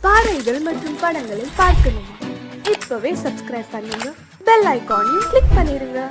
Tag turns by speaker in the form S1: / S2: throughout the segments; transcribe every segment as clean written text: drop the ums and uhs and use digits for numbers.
S1: பாடல்கள் மற்றும் படங்களை பார்க்கணுமா? இப்பவே சப்ஸ்கிரைப் பண்ணுங்க, பெல் ஐகானையும் கிளிக் பண்ணிருங்க.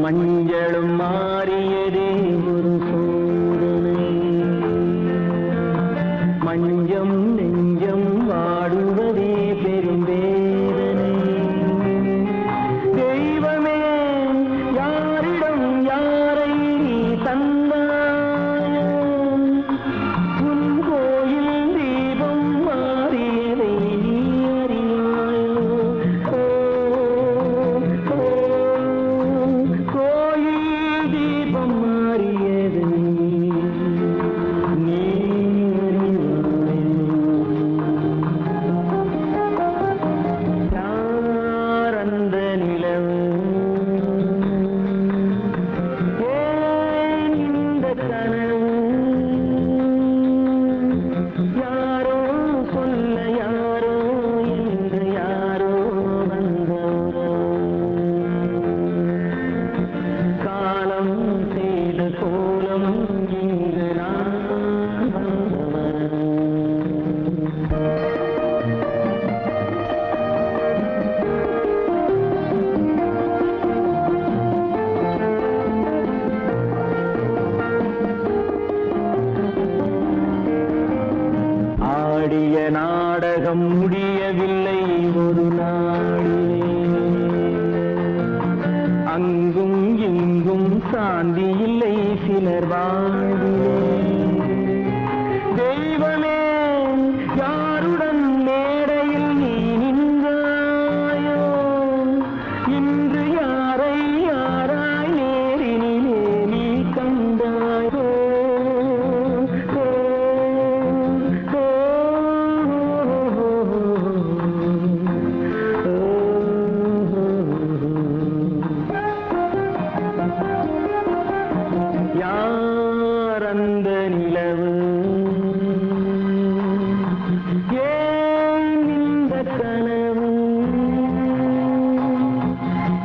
S2: மஞ்சளும் மாறியதே ஒரு சோதனை, மஞ்சம் நெஞ்சம் வாடுவதே பெரும் வேதனை. தெய்வமே யாரிடம் யாரை தந்தாயோ, உன் கோயில் தீபம் மாறியதை நீ அறியாயோ. நாடகம் முடியவில்லை ஒரு நாளிலே, அங்கும் இங்கும் சாந்தி இல்லை சிலர் வாழ்விலே. தெய்வமே யாருடன் மேடையில் நீ நின்றாயோ, இன்று யாரை யாராய் நேரினிலே நீ கண்டாயோ. யார் அந்த நிலவு, ஏன் இந்த கனவு,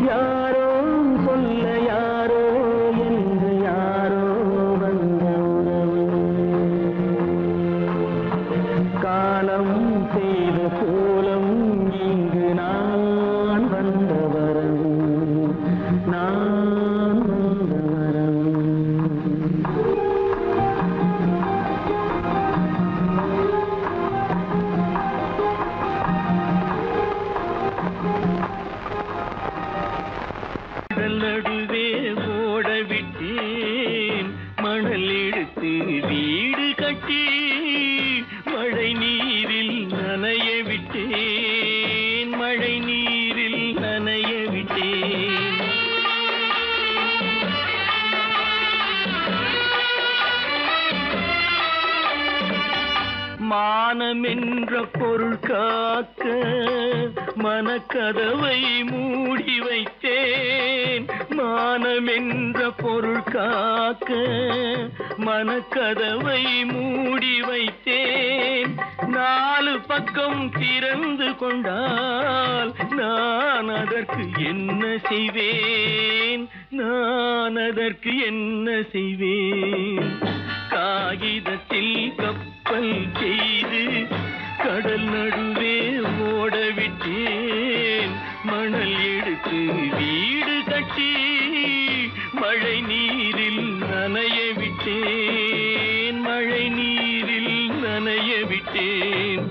S2: யாரோ சொல்ல யாரோ என்று யாரோ வந்த உறவு. காலம் செய்த கோலம் இங்கு நான் வந்த வரவு, நான் வந்த வரவு. நடுவே ஓட விட்டேன் மணல் எடுத்து வீடு கட்டி, மழை நீரில் நனைய விட்டேன், மழை நீரில் நனைய விட்டேன். மா மானமென்ற பொருள் காக்க மனக்கதவை மூடி வைத்தேன். மானமென்ற பொருள் காக்க மனக்கதவை மூடி வைத்தேன். 4 பக்கம் திறந்து கொண்டால் நான் அதற்கு என்ன செய்வேன்? நான் அதற்கு என்ன செய்வேன்? காகிதத்தில் கப்பல் செய்து கடல் நடுவே ஓடவிட்டேன். மணல் எடுத்து வீடு கட்டி மழை நீரில் நனைய விட்டேன். மழை நீரில் நனைய விட்டேன்.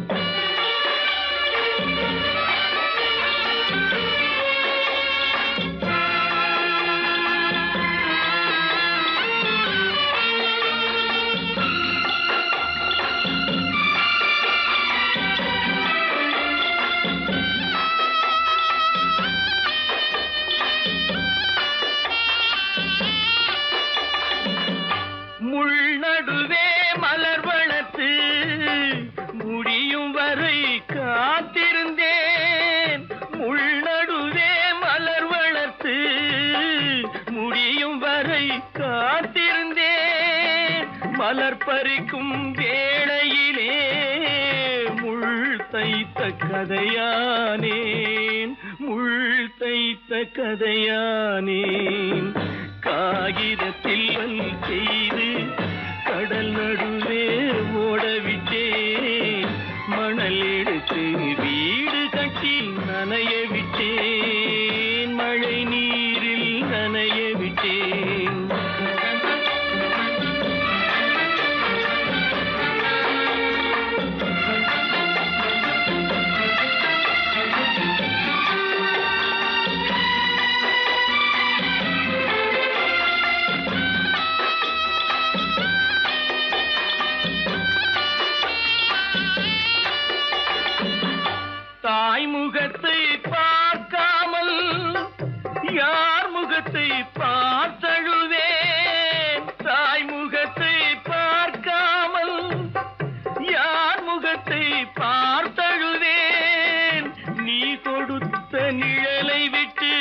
S2: முள்நடுவே மலர் வளர்த்து முடியும் வரை காத்திருந்தேன். முள்நடுவே மலர் வளர்த்து முடியும் வரை காத்திருந்தேன். மலர் பறிக்கும் வேளையிலே முள் தைத்த கதையானேன். முள் தைத்த கதையானேன். காகிதத்தில் செய்து கடல் நடுவே ஓடவிட்டேன். மணல் எடுத்து வீடு கட்டி நனைய விட்டேன். மழை நீரில் நனைய விட்டேன். தாய் முகத்தை பார்க்காமல் யார் முகத்தை பார்த்தழுவேன். தாய் முகத்தை பார்க்காமல் யார் முகத்தை பார்த்தழுவேன். நீ கொடுத்த நிழலை விட்டு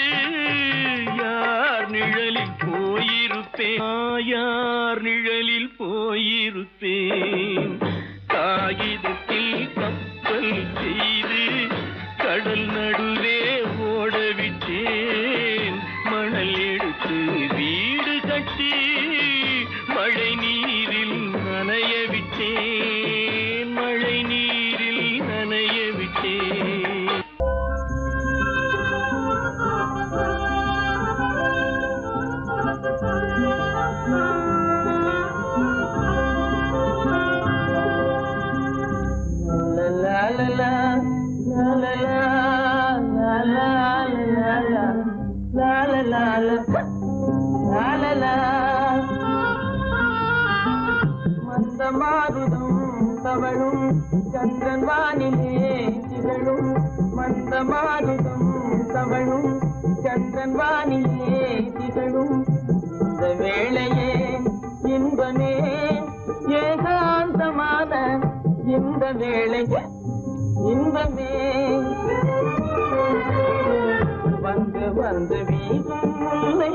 S2: யார் நிழலில் போயிருப்பேன். யார் நிழலில் போயிருப்பேன். காகிதத்தில் கப்பல் செய்து கடல் நடுவே ஓடவிட்டேன். மணல் எடுத்து வீடு கட்டி மழை நீரில் நனைய விட்டேன். மழை நீரில் நனைய விட்டேன்.
S3: மந்தமாருதும் தவழும் சந்திரன் வானிலே திகழும். மந்தமாருதும் தவழும் சந்திரன் வானிலே திகழும். இந்த வேளையே இன்பமே ஏகாந்தமான இந்த வேளை இன்பமே. வந்து வந்து வீசும் முல்லை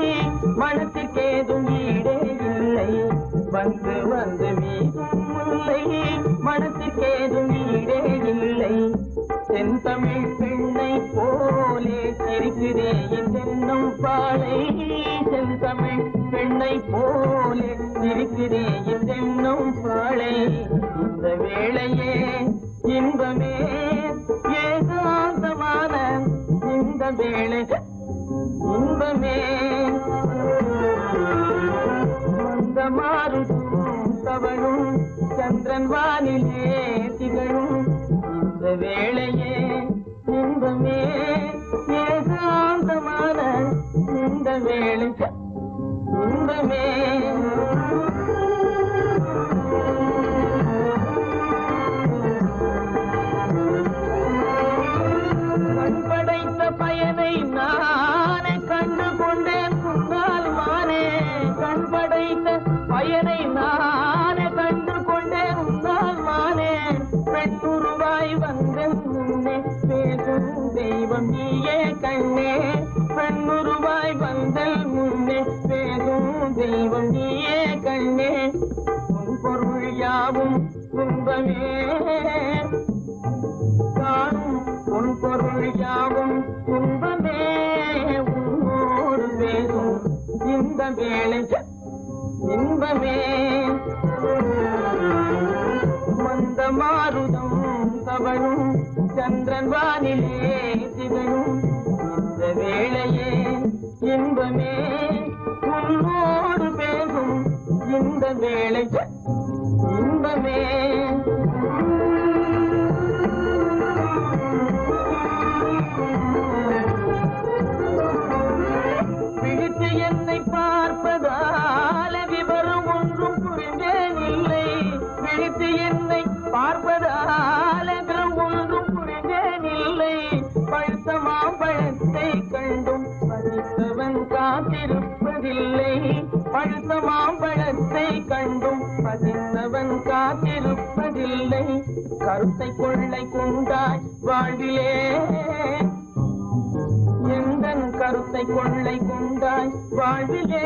S3: மனத்துக்கேதும் ஈடே இல்லை. வந்து வந்து வீசும் முல்லை மனத்துக்கேதும் ஈடே இல்லை. தென்தமிழ் பெண்ணை போலே சிரிக்கிறே தென்னும் பாலை. தென்தமிழ் பெண்ணை போலே சிரிக்கிறே தென்னும் பாலை. இந்த வேளையே இன்பமே ஏகாந்தமான இந்த வேளை இன்பமே. மந்தமாருதும் தவழும் சந்திரன் வானிலே திகழும். இந்த வேளையே இன்பமே ஏகாந்தமான இந்த வேளை இன்பமே. கண்படைத்த பயனை நானே கண்டு கொண்டேன் முன்னால் மானே. கண்படைத்த பயனை நானே கண்டு கொண்டேன் முன்னால் மானே. பெண் பெண்ணே பெண்ணுருவாய் வந்தல் முன்னே பேசும் தெய்வம் நீயே கண்ணே உன் பொருள் யாவும் துன்பமே காணும் உன் பொருள் யாவும் துன்பமே உன்னோடு பேசும் இந்த வேளை இன்பமே மந்த மாருதம் தவழும் சந்திரன் வானிலே திகழும் இந்த வேளையே இன்பமே உன்னோடு பேசும் இந்த வேளை இன்பமே பிடித்து என்னை பார்ப்பதால விவரம் ஒன்றும் புரிந்தேன் இல்லை பிடித்து என்னை பார்ப்பதால விவரம் ஒன்றும் புரிந்தேன் இல்லை பழுத்த மாம்பழத்தை கண்டும் பதித்தவன் காத்திருப்பதில்லை பழுத்த மாம்பழத்தை கண்டும் பதித்தவன் காத்திருப்பதில்லை கருத்தை கொள்ளை கொண்டாய் வாழ்விலே எந்தன் கருத்தை கொள்ளை கொண்டாய் வாழ்விலே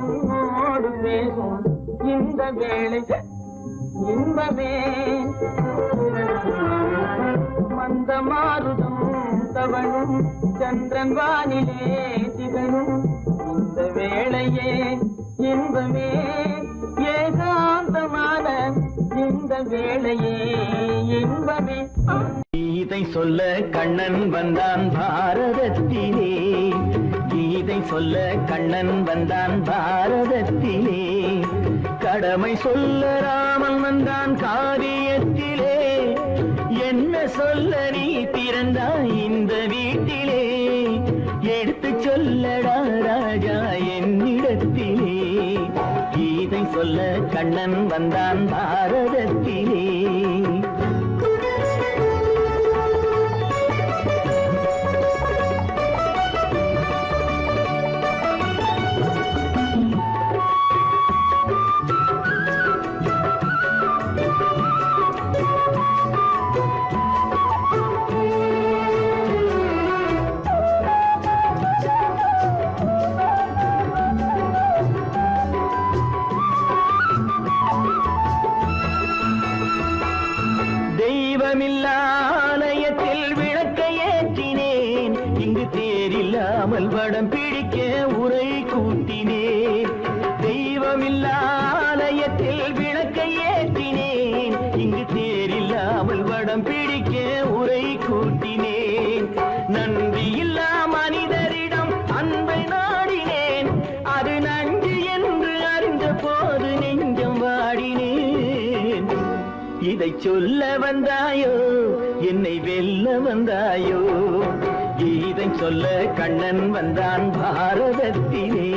S3: உன்னோடு பேசும் இந்த வேளை இன்பமே மந்த மாருதம் தவழும் சந்திரன் வானிலே திகழும் இந்த வேளையே இன்பமே ஏகாந்தமான இந்த வேளையே இன்பமே
S2: கீதை சொல்ல கண்ணன் வந்தான் பாரதத்திலே கீதை சொல்ல கண்ணன் வந்தான் பாரதத்திலே கடமை சொல்ல ராமன் வந்தான் காரியத்திலே என்ன சொல்ல நீ பிறந்தாய் இந்த வீட்டிலே எடுத்து சொல்லடா ராஜா என்னிடத்திலே கீதை சொல்ல கண்ணன் வந்தான் பாரதத்திலே ஆலயத்தில் விளக்கை ஏற்றினேன் இங்கு தேரில்லாமல் வடம் பிடிக்க உரை கூட்டினேன் தெய்வமில்லா ஆலயத்தில் விளக்கை ஏற்றினேன் இங்கு தேரில்லாமல் வடம் பிடிக்க உரை கூட்டினேன் நன்றியில்லா மனிதரிடம் அன்பை நாடினேன் அது நன்றி என்று அறிந்த போது நெஞ்சம் வாடினேன் இதை சொல்ல வந்தாயோ என்னை வெல்ல வந்தாயோ கீதை சொல்ல கண்ணன் வந்தான் பாரதத்திலே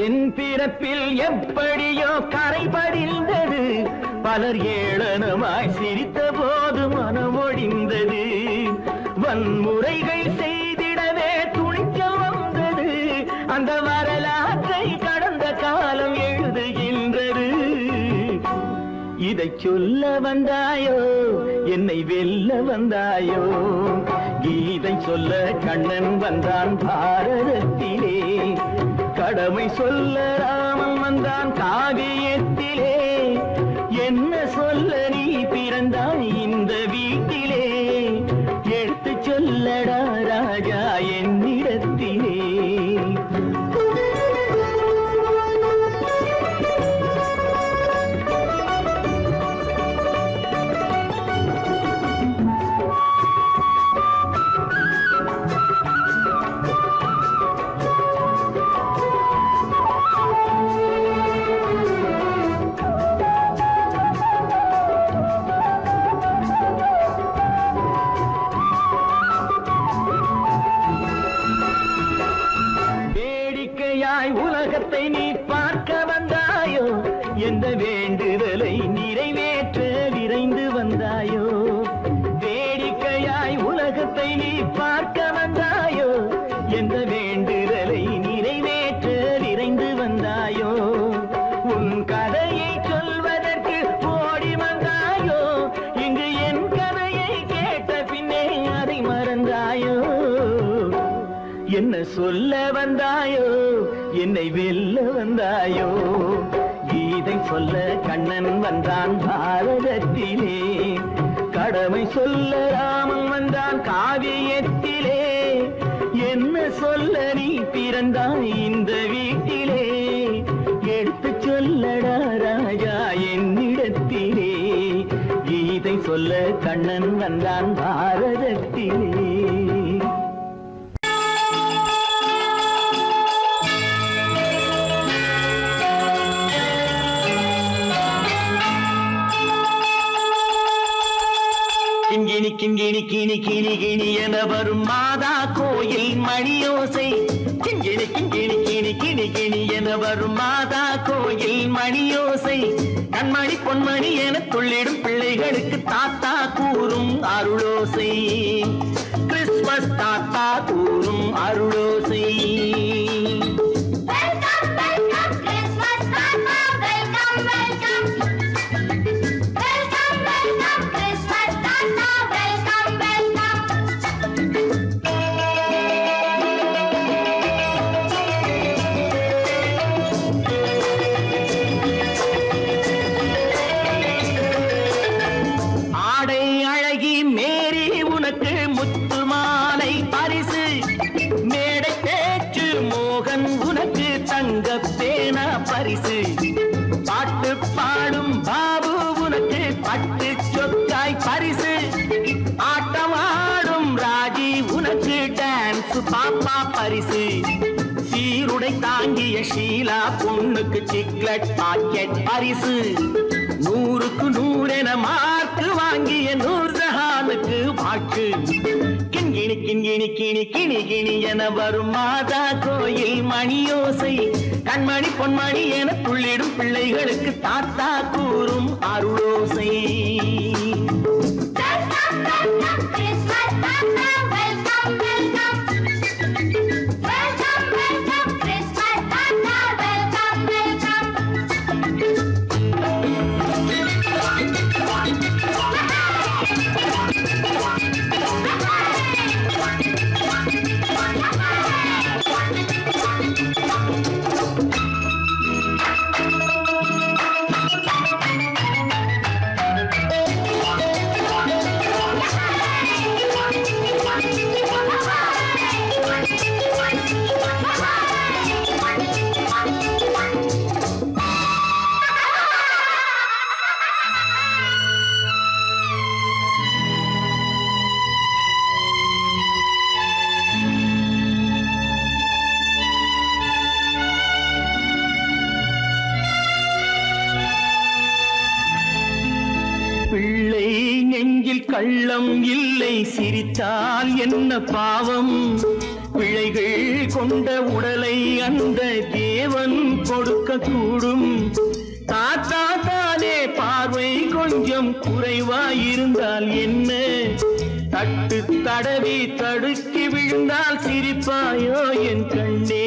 S2: என் பிறப்பில் எப்படியோ கரை படிந்தது பலர் ஏளனமாய் சிரித்த போது மனம் ஒடிந்தது வன்முறைகள் செய்திடவே துணிச்சல் வந்தது அந்த வரலாற்றை கடந்த காலம் எழுதுகின்றது இதை சொல்ல வந்தாயோ என்னை வெல்ல வந்தாயோ கீதை சொல்ல கண்ணன் வந்தான் பாரதத்திலே கடமை சொல்ல ராமன் வந்தான் காவியத்திலே என்ன சொல்ல நீ பிறந்தாய் இந்த வீட்டிலே எடுத்து சொல்லடா ராஜா என்னிடத்திலே வேண்டுதலை நிறைவேற்ற விரைந்து வந்தாயோ வேடிக்கையாய் உலகத்தை நீ பார்க்க வந்தாயோ எந்த வேண்டுதலை நிறைவேற்ற விரைந்து வந்தாயோ உன் கதையை சொல்வதற்கு ஓடி வந்தாயோ இங்கு என் கதையை கேட்ட பின்னே அதை மறந்தாயோ என்ன சொல்ல வந்தாயோ என்னை வெல்ல வந்தாயோ கீதை சொல்ல கண்ணன் வந்தான் பாரதத்திலே கடமை சொல்ல ராமன் வந்தான் காவியத்திலே என்ன சொல்ல நீ பிறந்தாய் இந்த வீட்டிலே எடுத்து சொல்லடா ராஜா என்னிடத்திலே கீதை சொல்ல கண்ணன் வந்தான் பாரதத்திலே கிங்கிணி கிங்கிணி கிணி கிணி கிணி என வரும் மாதா கோயில் மணியோசை கிங்கிணி கிங்கிணி கிணி கிணி கிணி என வரும் மாதா கோயில் மணியோசை கண்மணி பொன்மணி என துள்ளிடும் பிள்ளைகளுக்கு தாத்தா கூறும் அருளோசை கிறிஸ்துமஸ் தாத்தா கூறும் அருளோசை பரிசு பாட்டு பாடும் பாபு உனக்கு பட்டு சொக்காய் பரிசு ஆட்டம் ஆடும் ராஜி உனக்கு டான்ஸ் பாப்பா பரிசு சீருடை தாங்கிய ஷீலா பொண்ணுக்கு சிக்லெட் பாக்கெட் பரிசு 100க்கு 100 என மார்க்கு வாங்கிய நூர்ஜஹானுக்கு வாக்கு கிண்கிணி கிண்கிணி கிணி கிணி கிணி என வரும் மாதா கோயில் மணியோசை கண்மணி பொன்மணி என துள்ளிடும் பிள்ளைகளுக்கு தாத்தா கூறும் அருளோசை கள்ளம் இல்லை சிரித்தால் என்ன பாவம் பிழைகள் கொண்ட உடலை அந்த தேவன் கொடுக்க கூடும் தாத்தா தானே பார்வை கொஞ்சம் குறைவாயிருந்தால் என்ன தட்டு தடவி தடுக்கி விழுந்தால் சிரிப்பாயோ என் கண்ணே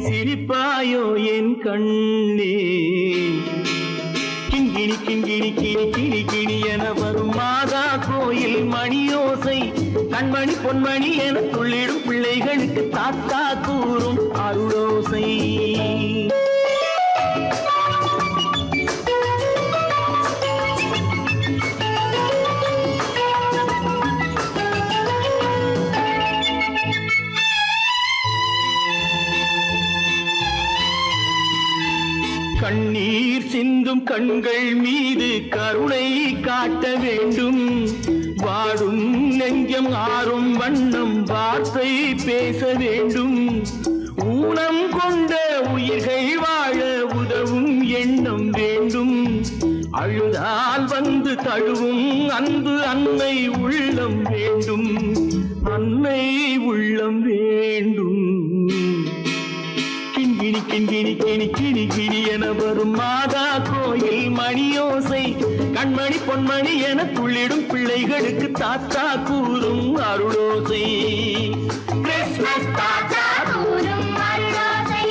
S2: சிரிப்பாயோ என் கண்ணே கிண்கிணி கிண்கிணி கிணி கிணி கிணி என வரும் மாதா கோயில் மணியோசை கண்மணி பொன்மணி என துள்ளிடும் பிள்ளைகளுக்கு தாத்தா கூறும் அருளோசை கண்ணீர் சிந்தும் கண்கள் மீது கருணை காட்ட வேண்டும் வாடும் நெஞ்சம் ஆறும் வண்ணம் வார்த்தை பேச வேண்டும் ஊனம் கொண்ட உயிர்கள் வாழ உதவும் எண்ணம் வேண்டும் அழுதால் வந்து தழுவும் அன்பு அன்னை உள்ளம் வேண்டும் அன்னை உள்ளம் வேண்டும் கிண்கிணி கிண்கிணி கிணி கிணி கிணி என வரும் மாதா கோயில் மணியோசை கண்மணி பொன்மணி என துள்ளிடும் பிள்ளைகளுக்கு தாத்தா கூறும் அருளோசை கிறிஸ்மஸ் தாத்தா கூறும் அருளோசை.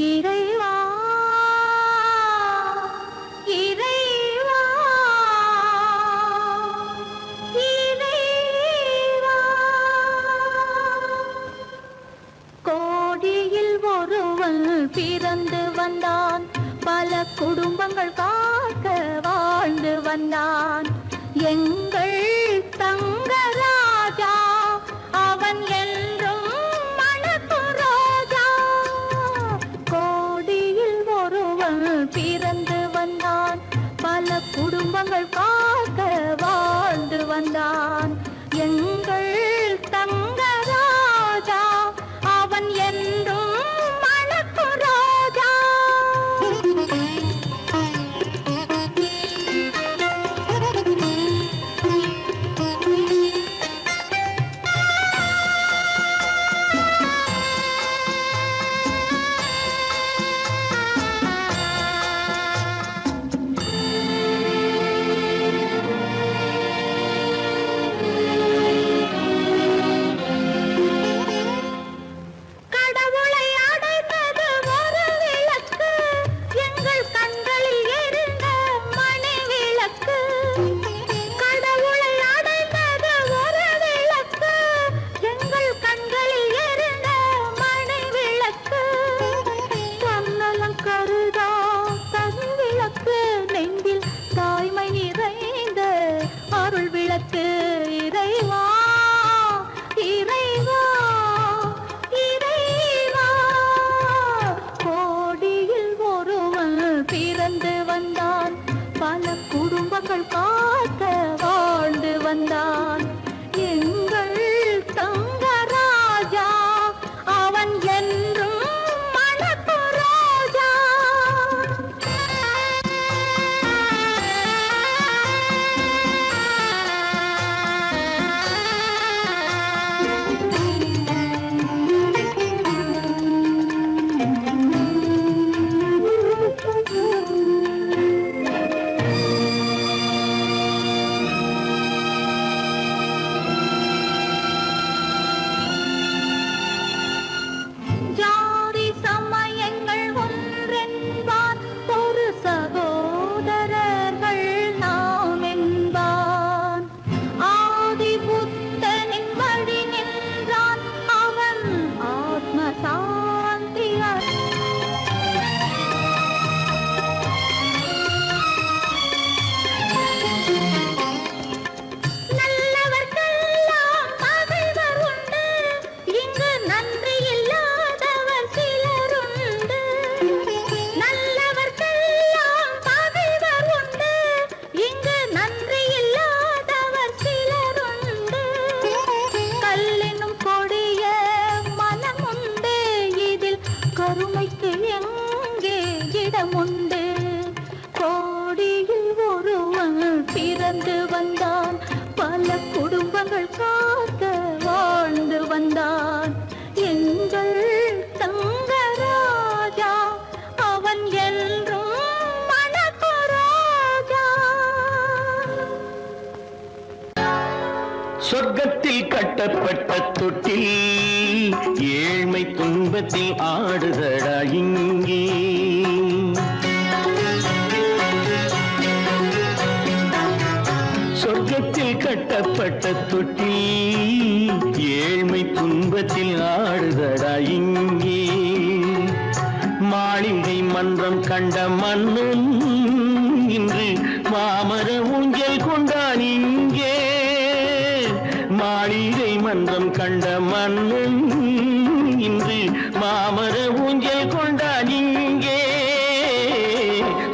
S1: இறைவா இறைவா இறைவா கோடியில் ஒருவன் பிறந்து வந்தான் பல குடும்பங்கள் காக்க வாழ்ந்து வந்தான் எங்கள் தங்கராஜா அவன் என்றும் மணக்கு ரோஜா கோடியில் ஒருவன் பிறந்து வந்தான் பல குடும்பங்கள் காக்க வாழ்ந்து வந்தான் எங்கள் தங்கராஜா அவன் என்றும் மணக்கு ரோஜா. கடவுளை அடைந்தது ஒரு விளக்கு எங்கள் கண்களில் எரிந்த மணி விளக்கு கடவுளை அடைந்தது ஒரு விளக்கு எங்கள் கண்களில் எரிந்த மணி விளக்கு தன்னலம் கருதா தன் விளக்கு நெஞ்சில் தாய்மை நிறைந்த அருள் விளக்கு இறைவா இறைவா இறைவா கோடியில் ஒருவன் பிறந்து வந்தான் பல குடும்பங்கள் காக்க வாழ்ந்து வந்தான் எங்கள் தங்கராஜா அவன் என்றும் மணக்கு ரோஜா. ஜாதி சமயங்கள் ஒன்றென்பான் ஒரு சகோதரர்கள் நாம் என்பான் ஆதி புத்தனின் வழி நின்றான் அவன் ஆத்ம சாந்தி நல்லவர்க்கெல்லாம் பகைவர் உண்டு இங்கு நன்றி இல்லாதவர் சிலருண்டு நல்லவர்க்கெல்லாம் பகைவர் உண்டு இங்கு நன்றி இல்லாதவர் சிலருண்டு கல்லினும் கொடிய மனமுண்டு இதில் கருமைக்கு எங்கே இடமுண்டு கோடியில் ஒருவன் பிறந்து வந்தான் பல குடும்பங்கள் காக்க வாழ்ந்து வந்தான் எங்கள் தங்கராஜா அவன் என்றும் மணக்கு ரோஜா.
S2: சொர்க்கத்தில் கட்டப்பட்ட தொட்டில் ஏழ்மை துன்பத்தில் ஆடுதடா இங்கே சொர்க்கத்தில் கட்டப்பட்ட தொட்டில் ஏழ்மை துன்பத்தில் ஆடுதடா இங்கே மாளிகை மன்றம் கண்ட மன்னன் இன்று மாமர ஊஞ்சல் கொண்டான் இங்கே மாளிகை மன்றம் கண்ட மன்னன் இன்று மாமர ஊஞ்சல் கொண்டான் இங்கே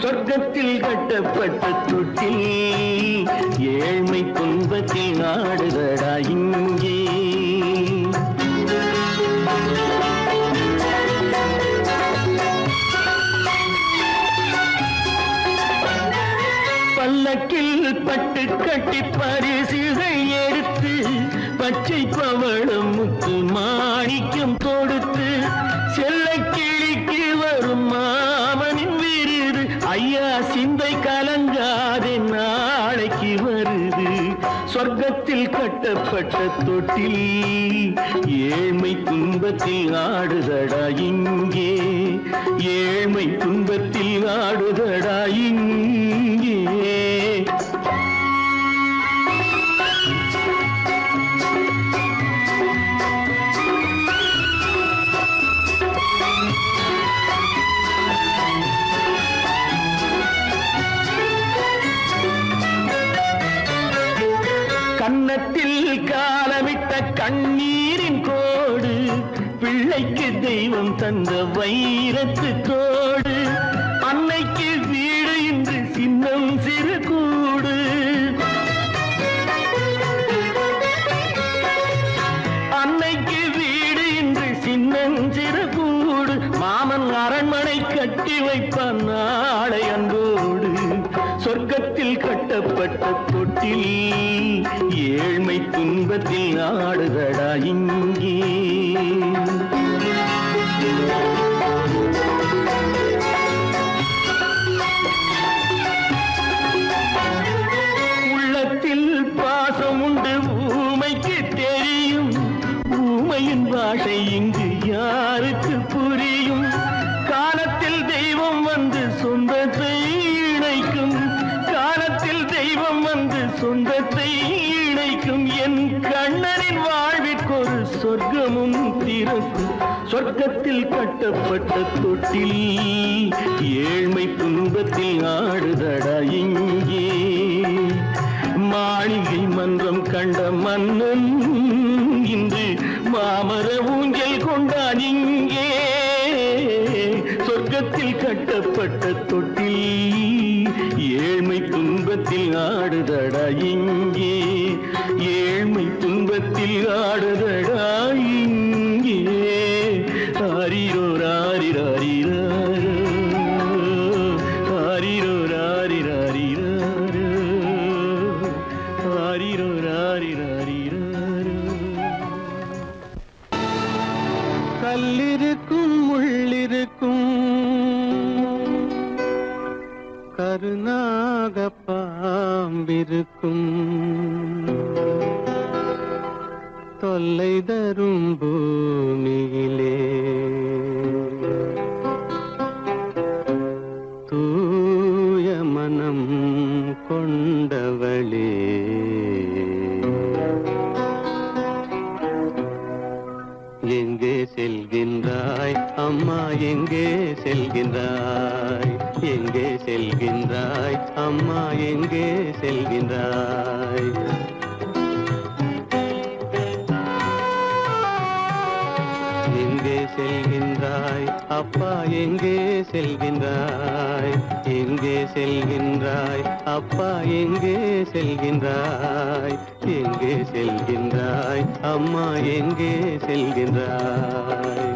S2: சொர்க்கத்தில் கட்டப்பட்ட தொட்டில் ஏழ்மை துன்பத்தில் நாடுதடா இங்கே பல்லக்கில் பட்டு கட்டி பரிசுகள் எடுத்து பச்சை பவளம் முத்து மாணிக்கம் கொடுத்து செல்ல கிளிக்கு வரும் மாமனின் விருது ஐயா சிந்தை கலங்காதே நாளைக்கு வருது சொர்க்கத்தில் கட்டப்பட்ட தொட்டில் ஏழ்மை துன்பத்தில் ஆடுதடா இங்கே ஏழ்மை துன்பத்தில் ஆடுதடா இங்கே கன்னத்தில் காலமிட்ட கண்ணீரின் கோடு பிள்ளைக்கு தெய்வம் தந்த வைரத்து தோடு அன்னைக்கு வீடு இன்று சின்னம் சிறு கூடு அன்னைக்கு வீடு இன்று சின்னம் சிறு கூடு மாமன் அரண்மனை கட்டி வைப்பான் நாளை அன்போடு சொர்க்கத்தில் கட்டப்பட்ட தொட்டில் ஏழ்மை துன்பத்தில் ஆடுதடா இங்கே உள்ளத்தில் பாசம் உண்டு ஊமைக்கு தெரியும் ஊமையின் பாஷை இங்கு யாருக்கு புரியும் காலத்தில் தெய்வம் வந்து சொந்தத்தை இணைக்கும் காலத்தில் தெய்வம் வந்து சொந்தத்தை இணைக்கும் என் கண்ணனின் வாழ்விற்கொரு சொர்க்கமும் திறக்கும் சொர்க்கத்தில் கட்டப்பட்ட தொட்டில் ஏழ்மை துன்பத்தில் ஆடுதடா இங்கே மாளிகை மன்றம் கண்ட மன்னன் இன்று மாமர ஊஞ்சல் கொண்டான் இங்கே சொர்க்கத்தில் கட்டப்பட்ட தொட்டில் ஏழ்மை துன்பத்தில் ஆடுதடா இங்கே ஏழ்மை துன்பத்தில் ஆடுதடா இங்கே ஆரிரோ ராரிராரிராரோ ஆரிரோ ராரிராரிராரோ ஆரிரோ ராரிராரிராரோ
S4: கல்லிருக்கும் முள்ளிருக்கும் கருநாக பாம்பிருக்கும் தொல்லை தரும் பூமியிலே தூய மனம் கொண்டவளே எங்கே செல்கின்றாய் அம்மா எங்கே செல்கின்றாய் எங்கே செல்கின்றாய் அம்மா எங்கே செல்கின்றாய் எங்கே செல்கின்றாய் அப்பா எங்கே செல்கின்றாய் எங்கே செல்கின்றாய் அப்பா எங்கே செல்கின்றாய் எங்கே செல்கின்றாய் அம்மா எங்கே செல்கின்றாய்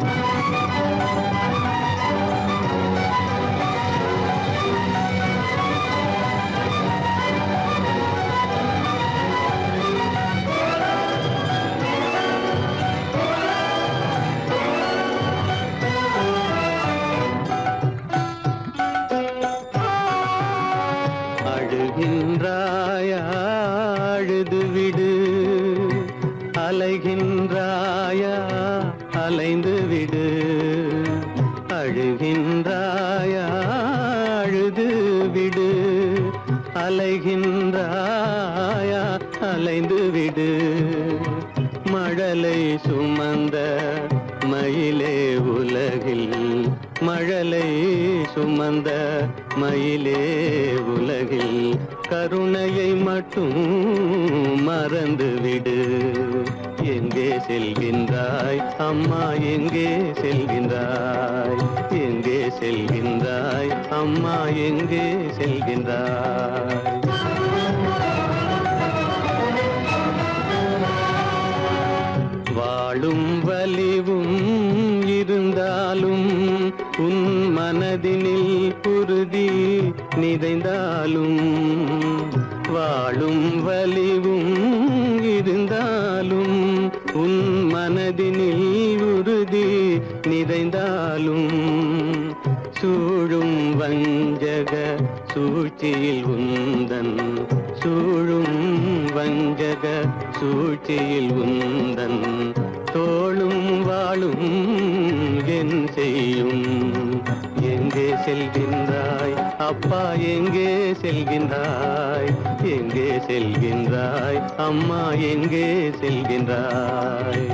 S4: அழுகின்றாயா அழுது விடு அலைகின்றாயா அலைந்து விடு அழுகின்றாயா அழுது விடு அலைகின்றாயா அலைந்து விடு மழலை சுமந்த மயிலே உலகில் மழலை சுமந்த மயிலே உலகில் கருணையை மட்டும் மறந்துவிடு எங்கே செல்கின்றாய் அம்மா எங்கே செல்கின்றாய் எங்கே செல்கின்றாய் அம்மா எங்கே செல்கின்றாய் வாழும் வலிவும் இருந்தாலும் உன் மனதினில் குருதி நிதைந்தாலும் வாழும் வலிவும் இருந்தாலும் உன் மனதினில் உறுதி நிறைந்தாலும் சூழும் வஞ்சக சூழ்ச்சியில் உந்தன் சூழும் வஞ்சக சூழ்ச்சியில் உந்தன் தோளும் வாழும் என் செய்யும் எங்கே செல்கின்றாய் அப்பா எங்கே செல்கின்றாய் எங்கே செல்கின்றாய் அம்மா எங்கே செல்கின்றாய்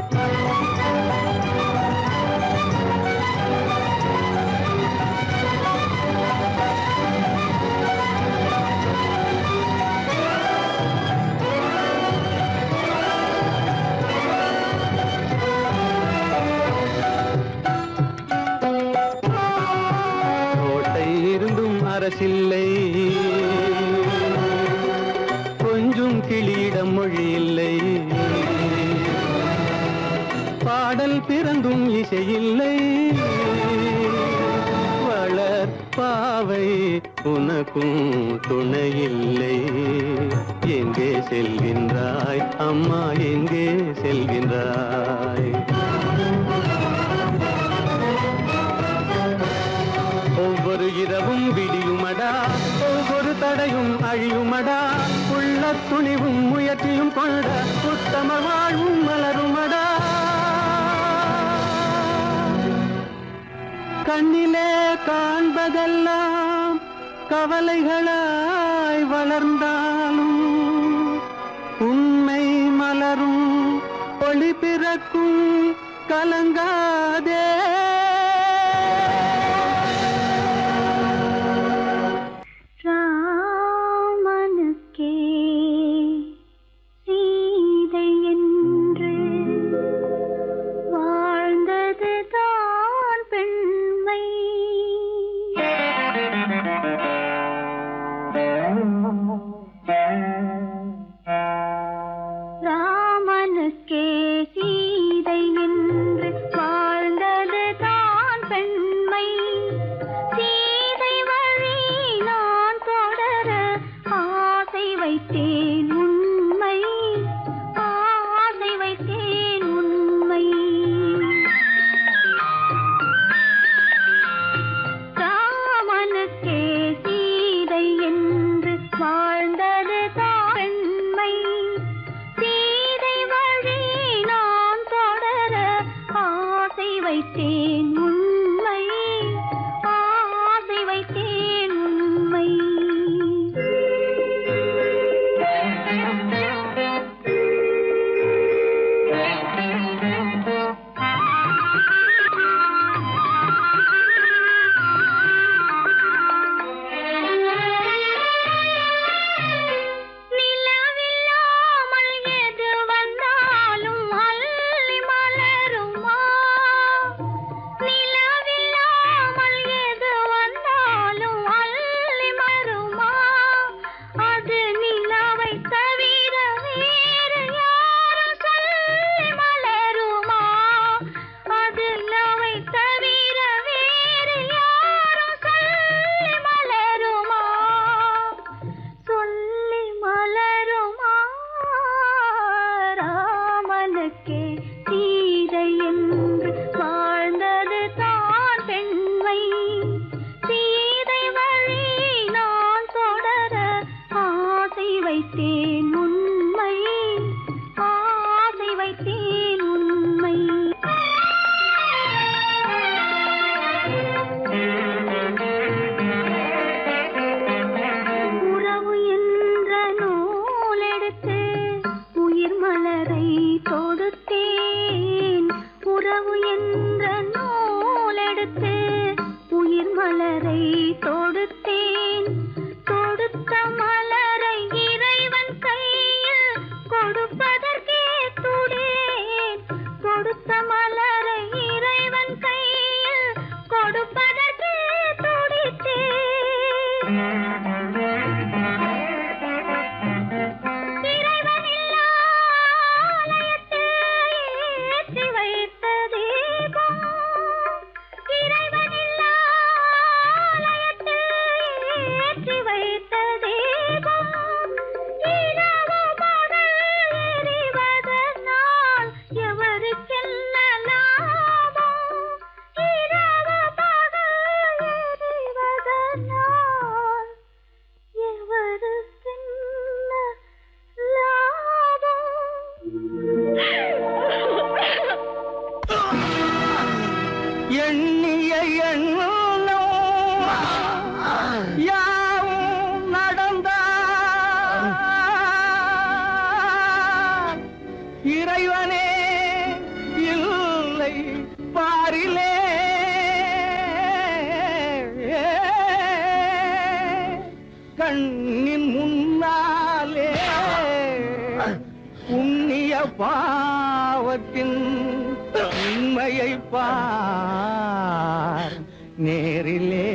S4: அரசில்லை கொஞ்சம் கிளியிடம் மொழி இல்லை பாடல் பிறந்தும் இசையில்லை வளர் பாவை உனக்கும் துணையில்லை எங்கே செல்கின்றாய் அம்மா எங்கே செல்கின்றாய் ஒவ்வொரு இரவும் விடியுமடா ஒவ்வொரு தடையும் அழியுமடா உள்ள துணிவும் முயற்சியும் கொண்ட உத்தம வாழ்வும் மலருமடா கண்ணிலே காண்பதெல்லாம் கவலைகளாய் வளர்ந்தாலும் உண்மை மலரும் ஒளி பிறக்கும் கலங்காதே
S5: மலரை தொடுத்தேன், தொடுத்த மலரை இறைவன் கை
S4: கண்ணின் முன்னாலே புண்ணிய பாவத்தின் உண்மையை பார் நேரிலே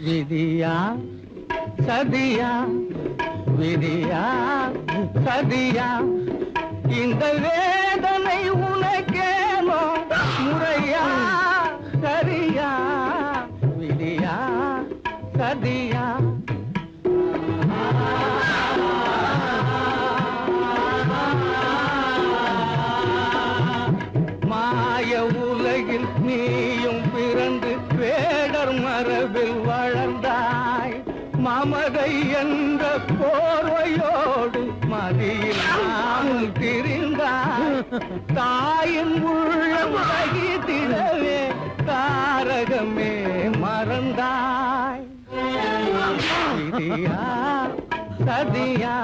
S4: விதியா சதியா விதியா சதியா இந்த வேதனை உனக்கேனோ முறையா சரியா விதியா சதியா மாய உலகில் நீயும் பிறந்து வேடர் மரபில் வளர்ந்தாய் மமதை என்ற போர்வையோடு மதியில் நாமும் திரிந்தாய் தாயின் உள்ளம் சகித்திடவே தாரகமே மறந்தாய் விதியா சதியா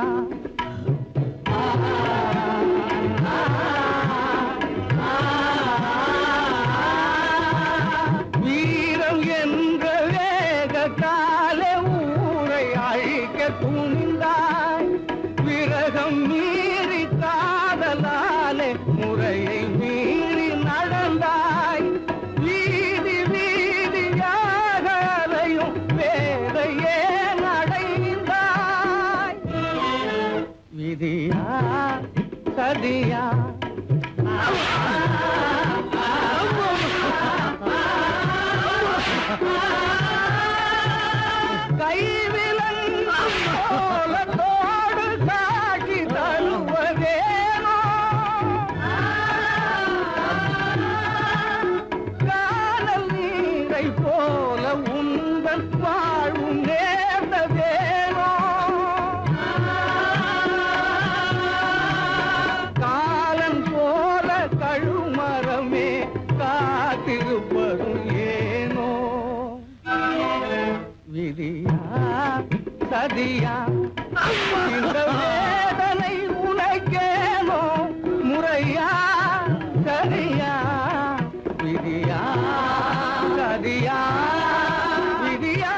S4: வீரம் என்ற வேகத்தாலே ஊரை அழிக்க துணிந்தாய் விரகம் மீறி காதலாலே முறையை மீறி நடந்தாய் வீதி வீதியாக அலையும் வேதையே நடைந்தாய் விதியா சதியா கைவிலன் கோலத்தோடு காட்சி தருவதேனோ காணல் நீரை போல உந்தன் வாழ்வும் நேர்ந்ததேனோ காலன் போல கழுமரமே காத்திருப்பதும் ஏனோ விதியா சதியா இந்த வேதனை உனக்கேனோ முறையா சரியா விதியா சதியா விதியா